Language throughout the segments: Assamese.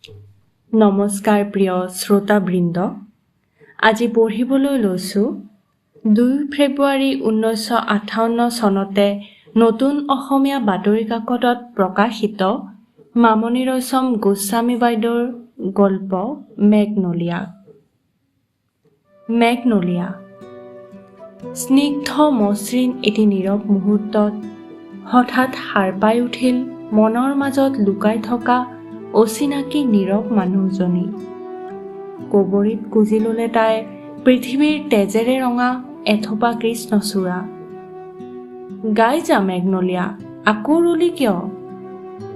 নমস্কাৰ প্ৰিয় শ্ৰোতাবৃন্দ, আজি পঢ়িবলৈ লৈছোঁ 2 ফেব্ৰুৱাৰী 1958 চনতে নতুন অসমীয়া বাতৰি কাকতত প্ৰকাশিত মামণি ৰয়ছম গোস্বামী বাইদেউৰ গল্প মেগনলিয়া। মেগনলিয়া। স্নিগ্ধ মসৃণ এটি নীৰৱ মুহূৰ্তত হঠাৎ সাৰ পাই উঠিল মনৰ মাজত লুকাই থকা অচিনাকি নীৰৱ মানুহজনী। কবৰীত গুজি ল'লে তাই পৃথিৱীৰ তেজেৰে ৰঙা এথোপা কৃষ্ণচূড়া। গাই যা মেগনলিয়া, আকৌ ৰুলি কিয়?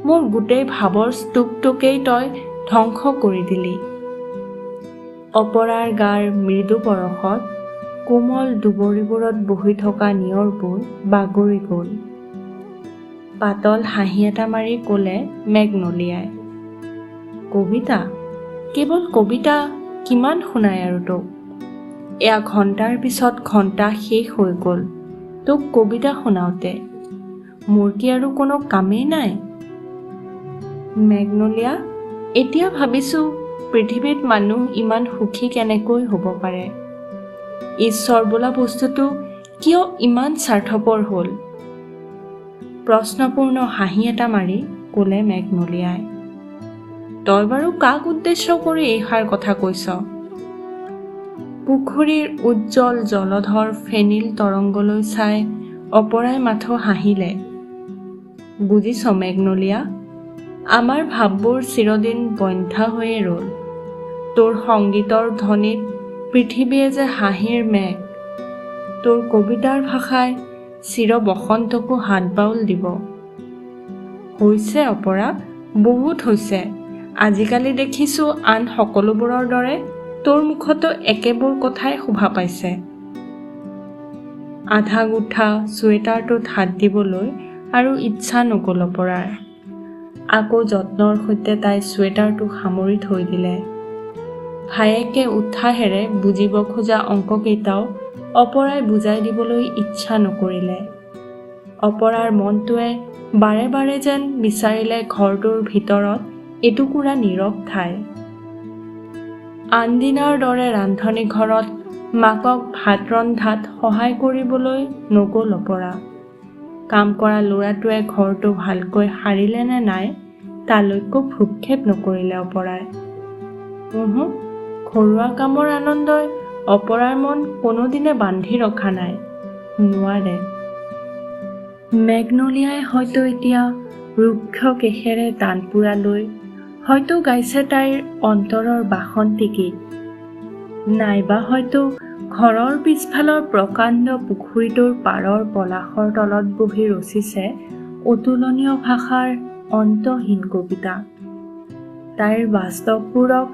মোৰ গোটেই ভাৱৰ স্তূপটোকেই তই ধ্বংস কৰি দিলি। অপৰাৰ গাৰ মৃদু পৰশত কোমল দুবৰিবোৰত বহি থকা নিয়ৰবোৰ বাগৰি গ'ল। পাতল হাঁহি এটা মাৰি ক'লে মেগনলিয়াই, কবিতা? কেৱল কবিতা কিমান শুনাই আৰু তোক? এয়া ঘণ্টাৰ পিছত ঘণ্টা শেষ হৈ গ'ল তোক কবিতা শুনাওঁতে। মোৰ কি আৰু কোনো কামেই নাই? মেগনলিয়া, এতিয়া ভাবিছোঁ পৃথিৱীত মানুহ ইমান সুখী কেনেকৈ হ'ব পাৰে? ঈশ্বৰ বোলা বস্তুটো কিয় ইমান স্বাৰ্থপৰ হ'ল? প্ৰশ্নপূৰ্ণ হাঁহি এটা মাৰি ক'লে মেগনলিয়াই। তই বাৰু কাক উদ্দেশ্য কৰি এইষাৰ কথা কৈছ? পুখুৰীৰ উজ্জ্বল জলধৰ ফেনিল তৰংগলৈ চাই অপৰাই মাথো হাঁহিলে। বুজিছ মেগনলিয়া, আমাৰ ভাৱবোৰ চিৰদিন বন্ধ্যা হৈয়ে ৰ'ল। তোৰ সংগীতৰ ধ্বনিত পৃথিৱীয়ে যে হাঁহিৰ মেঘ, তোৰ কবিতাৰ ভাষাই চিৰ বসন্তকো হাত বাউল দিব। হৈছে অপৰা, বহুত হৈছে। আজিকালি দেখিছোঁ আন সকলোবোৰৰ দৰে তোৰ মুখতো একেবোৰ কথাই শোভা পাইছে। আধা গোঠা ছুৱেটাৰটোত হাত দিবলৈ আৰু ইচ্ছা নগ'ল অপৰাৰ। আকৌ যত্নৰ সৈতে তাই ছুৱেটাৰটো সামৰি থৈ দিলে। ভায়েকে উৎসাহেৰে বুজিব খোজা অংককেইটাও অপৰাই বুজাই দিবলৈ ইচ্ছা নকৰিলে। অপৰাৰ মনটোৱে বাৰে বাৰে যেন বিচাৰিলে ঘৰটোৰ ভিতৰত এটুকুৰা নীৰৱ ঠাই। আনদিনাৰ দৰে ৰান্ধনী ঘৰত মাকক ভাত ৰন্ধাত সহায় কৰিবলৈ নগ'ল অপৰা। কাম কৰা ল'ৰাটোৱে ঘৰটো ভালকৈ সাৰিলে নে নাই তালৈকো ভ্ৰূক্ষেপ নকৰিলে অপৰাই। ঘৰুৱা কামৰ আনন্দই অপৰাৰ মন কোনোদিনে বান্ধি ৰখা নাই, নোৱাৰে। মেগনলিয়াই হয়তো এতিয়া ৰুক্ষ কেশেৰে তানপুৰা লৈ হয়তো গাইছে তাইৰ অন্তৰৰ বাসন্তী গীত, নাইবা হয়তো ঘৰৰ পিছফালৰ প্ৰকাণ্ড পুখুৰীটোৰ পাৰৰ পলাশৰ তলত বহি ৰচিছে অতুলনীয় ভাষাৰ অন্তহীন কবিতা। তাইৰ বাস্তৱবোৰক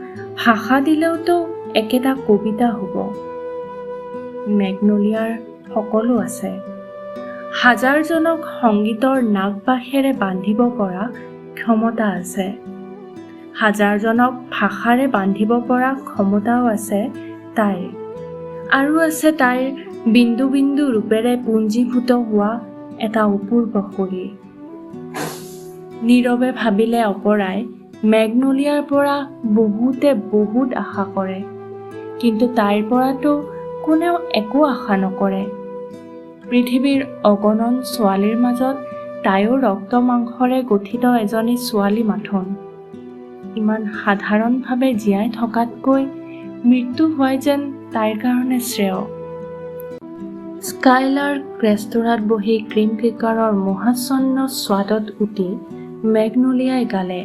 ভাষা দিলেওতো একেটা কবিতা হ'ব। মেগনলিয়াৰ সকলো আছে। হাজাৰজনক সংগীতৰ নাগবাসেৰে বান্ধিব পৰা ক্ষমতা আছে। হাজাৰজনক ভাষাৰে বান্ধিব পৰা ক্ষমতাও আছে তাইৰ। আৰু আছে তাইৰ বিন্দু বিন্দু ৰূপেৰে পুঞ্জীভূত হোৱা এটা অপূৰ্ব শৰীৰ। নীৰৱে ভাবিলে অপৰাই মেগনলিয়াৰ পৰা বহুতে বহুত আশা কৰে, কিন্তু তাইৰ পৰাতো কোনেও একো আশা নকৰে। পৃথিৱীৰ অগণন ছোৱালীৰ মাজত তাইও ৰক্ত মাংসৰে গঠিত এজনী ছোৱালী মাথোন। ইমান সাধাৰণভাৱে জীয়াই থকাতকৈ মৃত্যু হোৱাই যেন তাইৰ কাৰণে শ্ৰেয়। স্কাইলাৰ্ক ৰেস্তোৰাঁত বহি ক্ৰীম কেকাৰৰ মোহাচ্ছন্ন স্বাদত উটি মেগনলিয়াই গালে,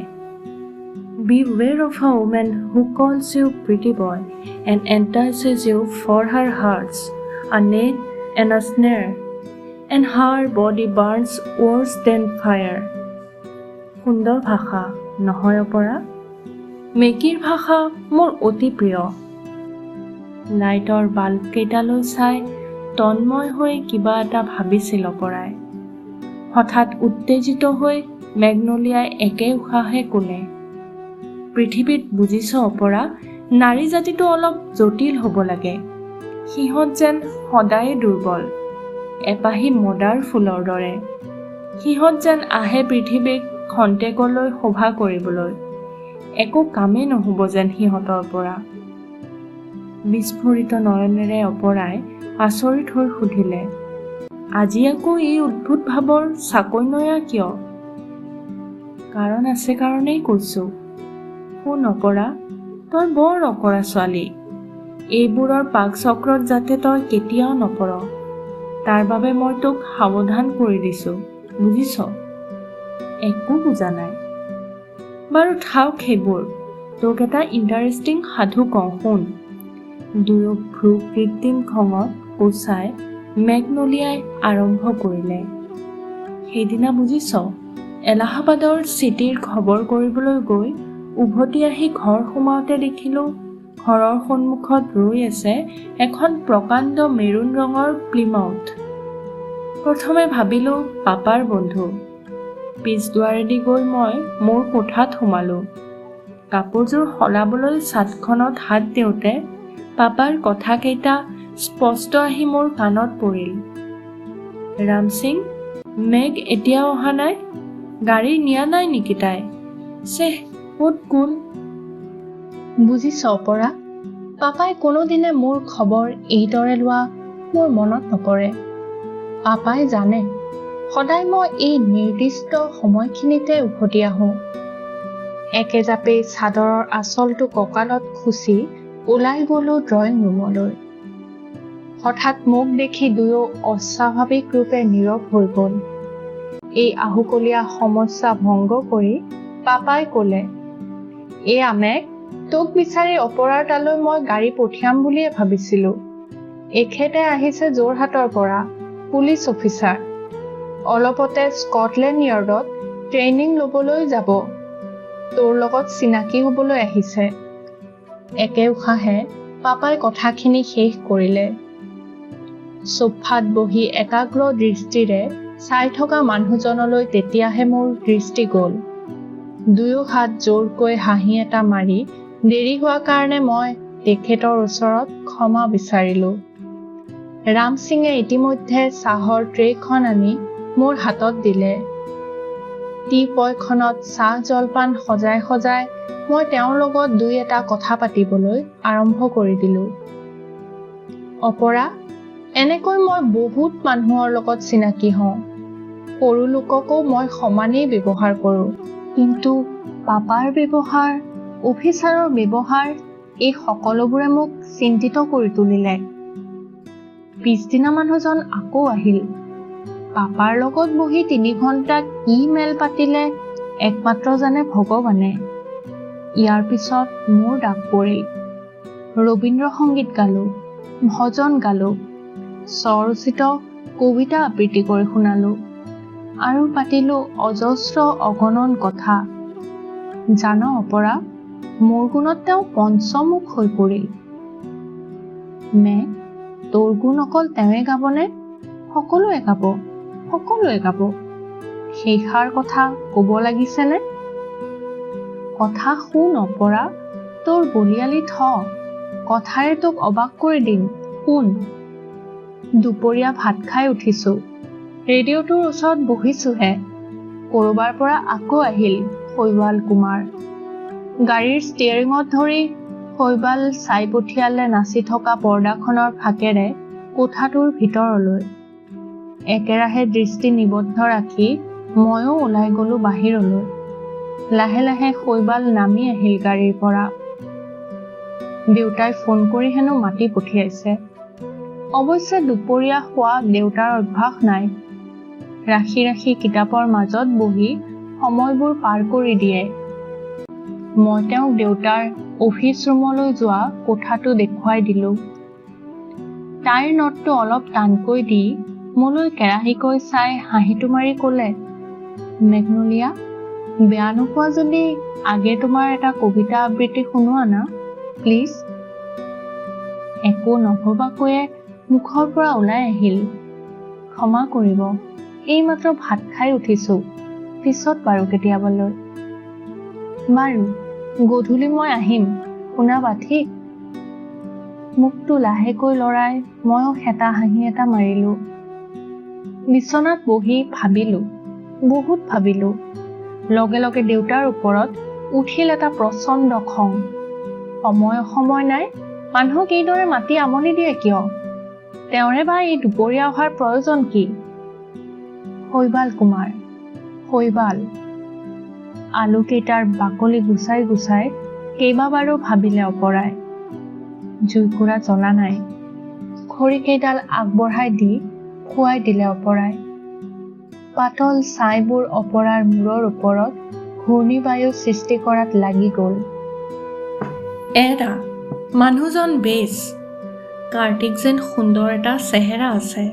Beware of a woman who calls you pretty boy and entices you for her hearts, a net and a snare, and her body burns worse than fire. সুন্দৰ ভাষা নহয় অপৰা? মেকীৰ ভাষা মোৰ অতি প্ৰিয়। লাইটৰ বাল্বকেইটালৈ চাই তন্ময় হৈ কিবা এটা ভাবিছিল অপৰাই। হঠাৎ উত্তেজিত হৈ মেগনলিয়াই একে উশাহে ক'লে, পৃথিৱীত বুজিছ অপৰা, নাৰী জাতিটো অলপ জটিল হ'ব লাগে। সিহঁত যেন সদায়ে দুৰ্বল, এপাহি মদাৰ ফুলৰ দৰে। সিহঁত যেন আহে পৃথিৱীক খন্তেকলৈ শোভা কৰিবলৈ, একো কামেই নহ'ব যেন সিহঁতৰ পৰা। বিস্ফোৰিত নয়নেৰে অপৰাই আচৰিত হৈ সুধিলে, আজি আকৌ এই উদ্ভুত ভাৱৰ চাকৈ নয়া কিয়? কাৰণ আছে কাৰণেই কৈছোঁ। শুন অপৰা, তই বৰ অকৰা ছোৱালী। এইবোৰৰ পাকচক্ৰত যাতে তই কেতিয়াও নপৰ, তাৰ বাবে মই তোক সাৱধান কৰি দিছোঁ, বুজিছ? একো বুজা নাই। বাৰু থাওক সেইবোৰ, তোক এটা ইণ্টাৰেষ্টিং সাধু কওঁ শুন। দুয়ো ভ্ৰু কৃত্ৰিম খঙত কোচাই মেগনলিয়াই আৰম্ভ কৰিলে। সেইদিনা বুজিছ, এলাহাবাদৰ চিটিৰ খবৰ কৰিবলৈ গৈ উভতি আহি ঘৰ সোমাওঁতে দেখিলোঁ ঘৰৰ সন্মুখত ৰৈ আছে এখন প্ৰকাণ্ড মেৰুণ ৰঙৰ প্লিমাউথ। প্ৰথমে ভাবিলোঁ পাপাৰ বন্ধু। পিছ দুৱাৰেদি গৈ মই মোৰ কোঠাত সোমালোঁ। কাপোৰযোৰ সলাবলৈ ছাদখনত হাত দিওঁতে পাপাৰ কথাকেইটা স্পষ্ট আহি মোৰ কাণত পৰিল। ৰাম সিং, মেঘ এতিয়াও অহা নাই? গাড়ী নিয়া নাই নেকি তাই? চেহ, ক'ত গ'ল? বুজিছ অপৰা, পাপাই কোনোদিনে মোৰ খবৰ এইদৰে লোৱা মোৰ মনত নপৰে। পাপাই জানে সদায় মই এই নিৰ্দিষ্ট সময়খিনিতে উভতি আহোঁ। একেজাপে চাদৰৰ আঁচলটো কঁকালত খুচি ওলাই গ'লোঁ ড্ৰয়িং ৰুমলৈ। হঠাৎ মোক দেখি দুয়ো অস্বাভাৱিক ৰূপে নীৰৱ হৈ গ'ল। এই আহুকলীয়া সমস্যা ভংগ কৰি পাপাই ক'লে, মেঘ, তোক বিচাৰি অপৰাৰ তালৈ মই গাড়ী পঠিয়াম বুলিয়ে ভাবিছিলোঁ। এখেতে আহিছে যোৰহাটৰ পৰা, পুলিচ অফিচাৰ। অলপতে স্কটলেণ্ড য়াৰ্ডত ট্ৰেইনিং ল'বলৈ যাব। তোৰ লগত চিনাকি হ'বলৈ আহিছে। একে উশাহে পাপাই কথাখিনি শেষ কৰিলে। চোফাত বহি একাগ্ৰ দৃষ্টিৰে চাই থকা মানুহজনলৈ তেতিয়াহে মোৰ দৃষ্টি গ'ল। দুয়ো হাত জোৰকৈ হাঁহি এটা মাৰি দেৰি হোৱা কাৰণে মই তেখেতৰ ওচৰত ক্ষমা বিচাৰিলোঁ। ৰাম সিঙে ইতিমধ্যে চাহৰ ট্ৰেখন আনি মোৰ হাতত দিলে। টি পয়খনত চাহ জলপান সজাই সজাই মই তেওঁৰ লগত দুই এটা কথা পাতিবলৈ আৰম্ভ কৰি দিলোঁ। অপৰা, এনেকৈ মই বহুত মানুহৰ লগত চিনাকি হওঁ। সৰু লোককো মই সমানেই ব্যৱহাৰ কৰোঁ। কিন্তু পাপাৰ ব্যৱহাৰ, অফিচাৰৰ ব্যৱহাৰ, এই সকলোবোৰে মোক চিন্তিত কৰি তুলিলে। পিছদিনা মানুহজন আকৌ আহিল। পাপাৰ লগত বহি 3 ঘণ্টা কি মেল পাতিলে একমাত্ৰ জানে ভগৱানে। ইয়াৰ পিছত মোৰ ডাক পৰিল। ৰবীন্দ্ৰ সংগীত গালোঁ, ভজন গালোঁ, স্বৰচিত কবিতা আবৃত্তি কৰি শুনালোঁ আৰু পাতিলোঁ অজস্ৰ অগণন কথা। জান অপৰা, মোৰ গুণত তেওঁ পঞ্চমুখ হৈ পৰিল। মেঘ, তোৰ গুণ অকল তেওঁৱে গাবনে? সকলোৱে গাব, সকলোৱে গাব। সেইষাৰ কথা ক'ব লাগিছেনে? কথা শুন অপৰা, তোৰ বলিয়ালি থ, কথাৰে তোক অবাক কৰি দিম, শুন। দুপৰীয়া ভাত খাই উঠিছোঁ। ৰেডিঅ'টোৰ ওচৰত বহিছোঁহে। ক'ৰবাৰ পৰা আকৌ আহিল শৈবাল কুমাৰ। গাড়ীৰ ষ্টিয়াৰিঙত ধৰি শৈবাল চাই পঠিয়ালে নাচি থকা পৰ্দাখনৰ ফাকেৰে কোঠাটোৰ ভিতৰলৈ। একেৰাহে দৃষ্টি নিবদ্ধ ৰাখি ময়ো ওলাই গ'লোঁ বাহিৰলৈ। লাহে লাহে শৈবাল নামি আহিল গাড়ীৰ পৰা। দেউতাই ফোন কৰি হেনো মাতি পঠিয়াইছে। অৱশ্যে দুপৰীয়া খোৱা দেউতাৰ অভ্যাস নাই। ৰাখি ৰাখি কিতাপৰ মাজত বহি সময়বোৰ পাৰ কৰি দিয়ে। মই তেওঁক দেউতাৰ অফিচ ৰুমলৈ যোৱা কোঠাটো দেখুৱাই দিলোঁ। তাইৰ নটটো অলপ টানকৈ দি মোলৈ কেৰাহীকৈ চাই হাঁহিটো মাৰি ক'লে, মেগনলিয়া, বেয়া নোপোৱা যদি আগে তোমাৰ এটা কবিতা আবৃত্তি শুনোৱা না, প্লিজ। একো নভবাকৈয়ে মুখৰ পৰা ওলাই আহিল, ক্ষমা কৰিব, এইমাত্ৰ ভাত খাই উঠিছোঁ, পিছত বাৰু কেতিয়াবালৈ। বাৰু, গধূলি মই আহিম, শুনাবা ঠিক? মুখটো লাহেকৈ লৰাই ময়ো হেতা হাঁহি এটা মাৰিলোঁ। বিচনাত বহি ভাবিলোঁ, বহুত ভাবিলোঁ। লগে লগে দেউতাৰ ওপৰত উঠিল এটা প্ৰচণ্ড খং। সময় নাই, মানুহক এইদৰে মাতি আমনি দিয়ে কিয়? তেওঁৰে বা এই দুপৰীয়া অহাৰ প্ৰয়োজন কি? শৈবাল কুমাৰ, শৈবাল। আলুকেইটাৰ বাকলি গুচাই গুচাই কেইবাবাৰো ভাবিলে অপৰাই। জুইকুৰা জ্বলা নাই। খৰিকেইডাল আগবঢ়াই দি খুৱাই দিলে অপৰাই। পাতল ছাইবোৰ অপৰাৰ মূৰৰ ওপৰত ঘূৰ্ণিবায়ু সৃষ্টি কৰাত লাগি গ'ল। এৰা মানুহজন বেছ। কাৰ্তিক যেন সুন্দৰ এটা চেহেৰা আছে।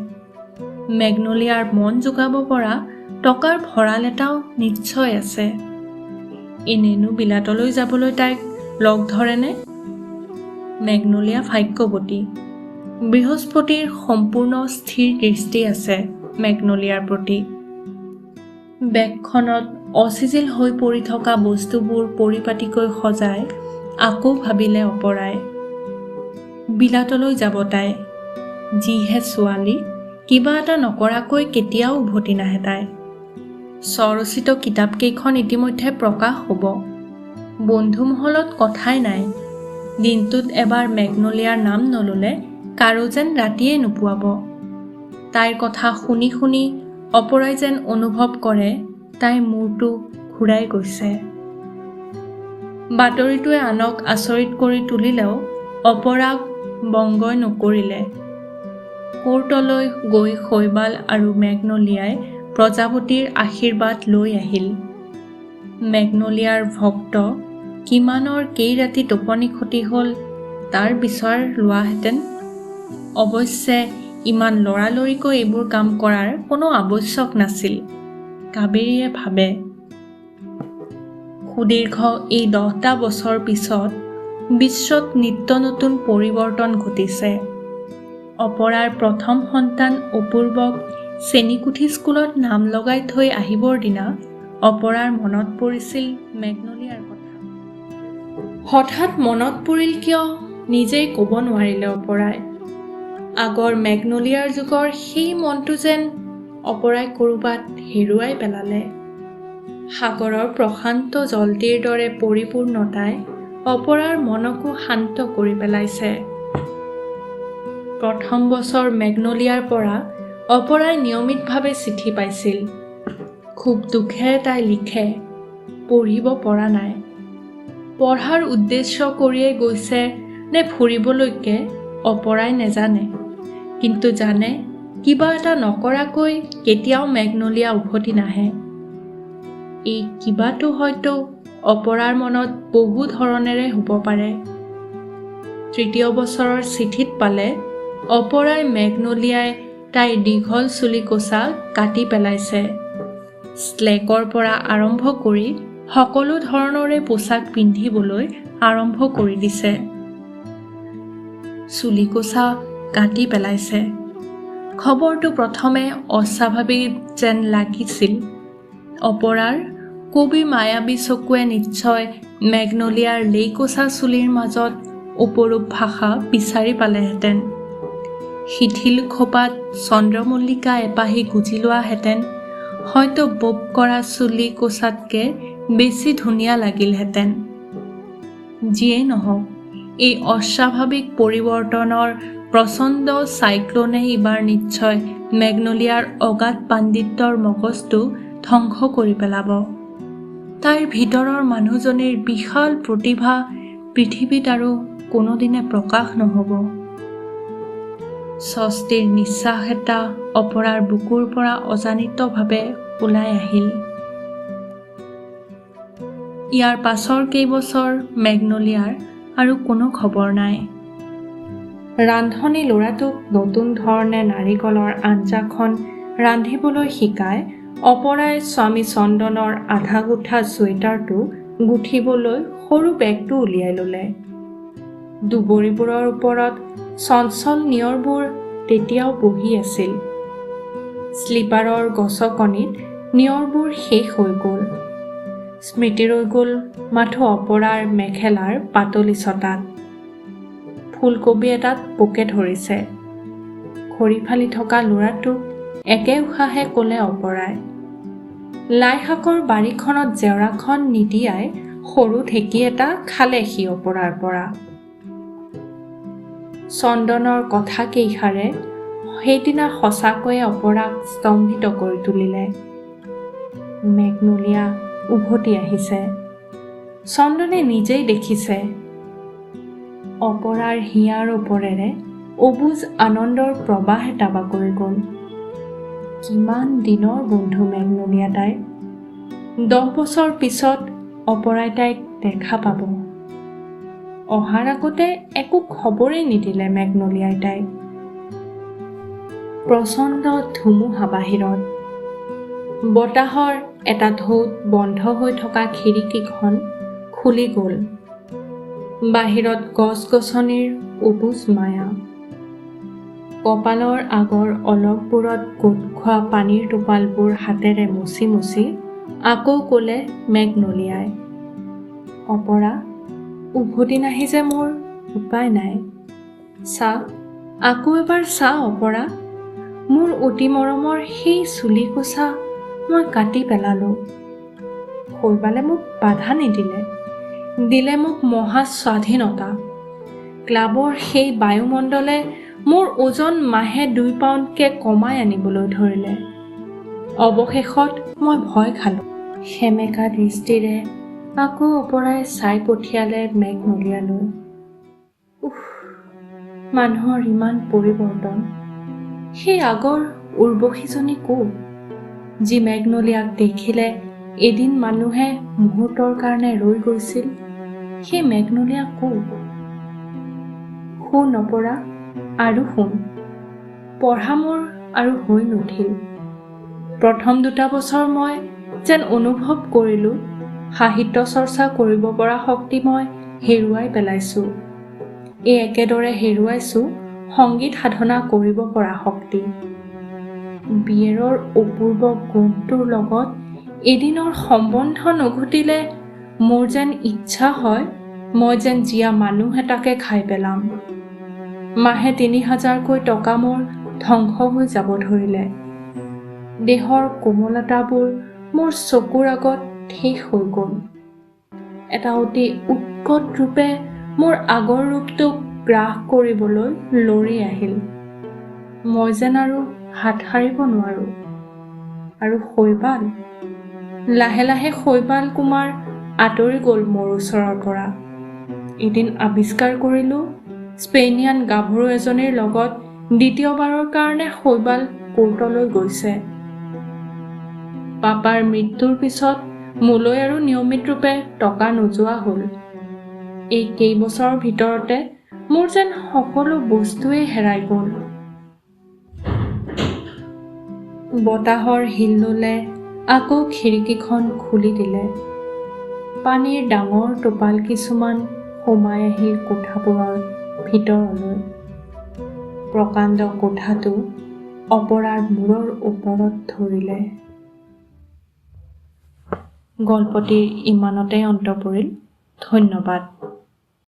মেগনলিয়াৰ মন যোগাব পৰা টকাৰ ভঁৰাল এটাও নিশ্চয় আছে। এনেনো বিলাতলৈ যাবলৈ তাইক লগ ধৰেনে? মেগনলিয়া ভাগ্যৱতী। বৃহস্পতিৰ সম্পূৰ্ণ স্থিৰ দৃষ্টি আছে মেগনলিয়াৰ প্ৰতি। বেগখনত অচিজিল হৈ পৰি থকা বস্তুবোৰ পৰিপাটিকৈ সজাই আকৌ ভাবিলে অপৰাই। বিলাতলৈ যাব তাই। যিহে ছোৱালী, কিবা এটা নকৰাকৈ কেতিয়াও উভতি নাহে তাই। স্বৰচিত কিতাপকেইখন ইতিমধ্যে প্ৰকাশ হ'ব। বন্ধুমহলত কথাই নাই। দিনটোত এবাৰ মেগনলিয়াৰ নাম নল'লে কাৰো যেন ৰাতিয়ে নোপোৱাব। তাইৰ কথা শুনি শুনি অপৰাই যেন অনুভৱ কৰে তাইৰ মূৰটো ঘূৰাই গৈছে। বাতৰিটোৱে আনক আচৰিত কৰি তুলিলেও অপৰাক বংগই নকৰিলে। কোৰ্টলৈ গৈ শৈবাল আৰু মেগনলিয়াই প্ৰজাপতিৰ আশীৰ্বাদ লৈ আহিল। মেগনলিয়াৰ ভক্ত কিমানৰ কেইৰাতি টোপনি ক্ষতি হ'ল তাৰ বিচাৰ লোৱাহেঁতেন। অৱশ্যে ইমান লৰালৰিকৈ এইবোৰ কাম কৰাৰ কোনো আৱশ্যক নাছিল, কাবেৰীয়ে ভাবে। সুদীৰ্ঘ এই 10টা বছৰ পিছত বিশ্বত নিত্য নতুন পৰিৱৰ্তন ঘটিছে। অপৰাৰ প্ৰথম সন্তান অপূৰ্বক চেনিকুঠি স্কুলত নাম লগাই থৈ আহিবৰ দিনা অপৰাৰ মনত পৰিছিল মেগনলিয়াৰ কথা। হঠাৎ মনত পৰিল কিয় নিজেই ক'ব নোৱাৰিলে অপৰাই। আগৰ মেগনলিয়াৰ যুগৰ সেই মনটো যেন অপৰাই ক'ৰবাত হেৰুৱাই পেলালে। সাগৰৰ প্ৰশান্ত জলটিৰ দৰে পৰিপূৰ্ণতাই অপৰাৰ মনকো শান্ত কৰি পেলাইছে। প্ৰথম বছৰ মেগনলিয়াৰ পৰা অপৰাই নিয়মিতভাৱে চিঠি পাইছিল। খুব দুখেৰে তাই লিখে, পঢ়িব পৰা নাই। পঢ়াৰ উদ্দেশ্য কৰিয়েই গৈছে নে ফুৰিবলৈকে অপৰাই নেজানে, কিন্তু জানে কিবা এটা নকৰাকৈ কেতিয়াও মেগনলিয়া উভতি নাহে। এই কিবাটো হয়তো অপৰাৰ মনত বহু ধৰণেৰে হ'ব পাৰে। তৃতীয় বছৰৰ চিঠিত পালে অপৰাই মেগনলিয়াই তাইৰ দীঘল চুলি কোছা কাটি পেলাইছে। স্লেকৰ পৰা আৰম্ভ কৰি সকলো ধৰণৰে পোছাক পিন্ধিবলৈ আৰম্ভ কৰি দিছে। চুলি কোছা কাটি পেলাইছে। খবৰটো প্ৰথমে অস্বাভাৱিক যেন লাগিছিল। অপৰাৰ কবি মায়াবী চকুৱে নিশ্চয় মেগনলিয়াৰ লেইকোছা চুলিৰ মাজত অপৰূপ ভাষা বিচাৰি পালেহেঁতেন। শিথিল খোপাত চন্দ্ৰমল্লিকা এপাহি গুজি লোৱাহেঁতেন হয়তো বোব কৰা চুলি কোছাতকে বেছি ধুনীয়া লাগিলহেঁতেন। যিয়েই নহওক, এই অস্বাভাৱিক পৰিৱৰ্তনৰ প্ৰচণ্ড চাইক্লনে এইবাৰ নিশ্চয় মেগনলিয়াৰ অগাধ পাণ্ডিত্যৰ মগজটো ধ্বংস কৰি পেলাব। তাইৰ ভিতৰৰ মানুহজনীৰ বিশাল প্ৰতিভা পৃথিৱীত আৰু কোনোদিনে প্ৰকাশ নহ'ব। স্বস্তিৰ নিশ্বাস এটা অপৰাৰ বুকুৰ পৰা অজানিতভাৱে ওলাই আহিল। ইয়াৰ পাছৰ কেইবছৰ মেগনলিয়াৰ আৰু কোনো খবৰ নাই। ৰান্ধনী ল'ৰাটোক নতুন ধৰণে নাৰিকলৰ আঞ্জাখন ৰান্ধিবলৈ শিকাই অপৰাই স্বামী চন্দনৰ আধা গোঠা চুৱেটাৰটো গুঠিবলৈ সৰু বেগটো উলিয়াই ল'লে। দুবৰিবোৰৰ ওপৰত চঞ্চল নিয়ৰবোৰ তেতিয়াও বহি আছিল। স্লিপাৰৰ গছকণিত নিয়ৰবোৰ শেষ হৈ গ'ল। স্মৃতি ৰৈ গ'ল মাথো অপৰাৰ মেখেলাৰ পাতলি ছটাত। ফুলকবি এটাত পোকে ধৰিছে। খৰি ফালি থকা ল'ৰাটোক একে উশাহে ক'লে অপৰাই। লাই শাকৰ বাৰীখনত জেওৰাখন নিদিয়াই সৰু ঢেঁকী এটা খালে সি অপৰাৰ পৰা। চন্দনৰ কথা কেইষাৰে সেইদিনা সঁচাকৈয়ে অপৰাক স্তম্ভিত কৰি তুলিলে। মেগনলিয়া উভতি আহিছে। চন্দনে নিজেই দেখিছে অপৰাৰ হিয়াৰ ওপৰেৰে অবুজ আনন্দৰ প্ৰবাহ এটা বাগৰি গ'ল। কিমান দিনৰ বন্ধু মেগনলিয়া তাই। 10 বছৰ পিছত অপৰাই তাইক দেখা পাব। অহাৰ আগতে একো খবৰেই নিদিলে মেগনলিয়াই তাইক। প্ৰচণ্ড ধুমুহা বাহিৰত। বতাহৰ এটা ঢৌত বন্ধ হৈ থকা খিৰিকীখন খুলি গ'ল। বাহিৰত গছ-গছনিৰ উবুজ মায়া। কপালৰ আগৰ অলপবোৰত গোট খোৱা পানীৰ টোপালবোৰ হাতেৰে মুচি মুচি আকৌ ক'লে মেগনলিয়াই, অপৰা, উভতি নাহি যে মোৰ উপায় নাই। চা, আকৌ এবাৰ চা অপৰা, মোৰ অতি মৰমৰ সেই চুলিকোছা মই কাটি পেলালোঁ। শৈবালে মোক বাধা নিদিলে, দিলে মোক মহা স্বাধীনতা। ক্লাবৰ সেই বায়ুমণ্ডলে মোৰ ওজন মাহে 2 পাউণ্ডকৈ কমাই আনিবলৈ ধৰিলে। অৱশেষত মই ভয় খালোঁ। সেমেকা দৃষ্টিৰে আকৌ অপৰাই চাই পঠিয়ালে মেগনলিয়ালৈ। উফ, মানুহৰ ইমান পৰিৱৰ্তন। সেই আগৰ উৰ্বশীজনী ক'ত, যি মেগনলিয়াক দেখিলে এদিন মানুহে মুহূৰ্তৰ কাৰণে ৰৈ গৈছিল? সেই মেগনলিয়া ক'ত? শুন অপৰা, আৰু শুন। পঢ়া মোৰ আৰু হৈ নুঠিল। প্ৰথম 2টা বছৰ মই যেন অনুভৱ কৰিলোঁ সাহিত্য চৰ্চা কৰিব পৰা শক্তি মই হেৰুৱাই পেলাইছোঁ। এই একেদৰে হেৰুৱাইছোঁ সংগীত সাধনা কৰিব পৰা শক্তি। বিয়েৰৰ অপূৰ্ব গোন্ধটোৰ লগত এদিনৰ সম্বন্ধ নঘটিলে মোৰ যেন ইচ্ছা হয় মই যেন জীয়া মানুহ এটাকে খাই পেলাম। মাহে 3000কৈ টকা মোৰ ধ্বংস হৈ যাব ধৰিলে। দেহৰ কোমলতাবোৰ মোৰ চকুৰ আগত শেষ হৈ গ'ল। এটা অতি উৎকট ৰূপে মোৰ আগৰ ৰূপটোক গ্ৰাস কৰিবলৈ লৰি আহিল। মই যেন আৰু হাত সাৰিব নোৱাৰোঁ। আৰু শৈবাল, লাহে লাহে শৈবাল কুমাৰ আঁতৰি গ'ল মোৰ ওচৰৰ পৰা। এদিন আৱিষ্কাৰ কৰিলোঁ স্পেইনিয়ান গাভৰু এজনীৰ লগত দ্বিতীয়বাৰৰ কাৰণে শৈবাল কোৰ্টলৈ গৈছে। পাপাৰ মৃত্যুৰ পিছত মোলৈ আৰু নিয়মিত ৰূপে টকা নোযোৱা হ'ল। এই কেইবছৰৰ ভিতৰতে মোৰ যেন সকলো বস্তুৱেই হেৰাই গ'ল। বতাহৰ হিল্লোলে আকৌ খিৰিকীখন খুলি দিলে। পানীৰ ডাঙৰ টোপাল কিছুমান সোমাই আহিল কোঠাবোৰৰ ভিতৰলৈ। প্ৰকাণ্ড কোঠাটো অপৰাৰ মূৰৰ ওপৰত ধৰিলে। গল্পটিৰ ইমানতে অন্ত পৰিল। ধন্যবাদ।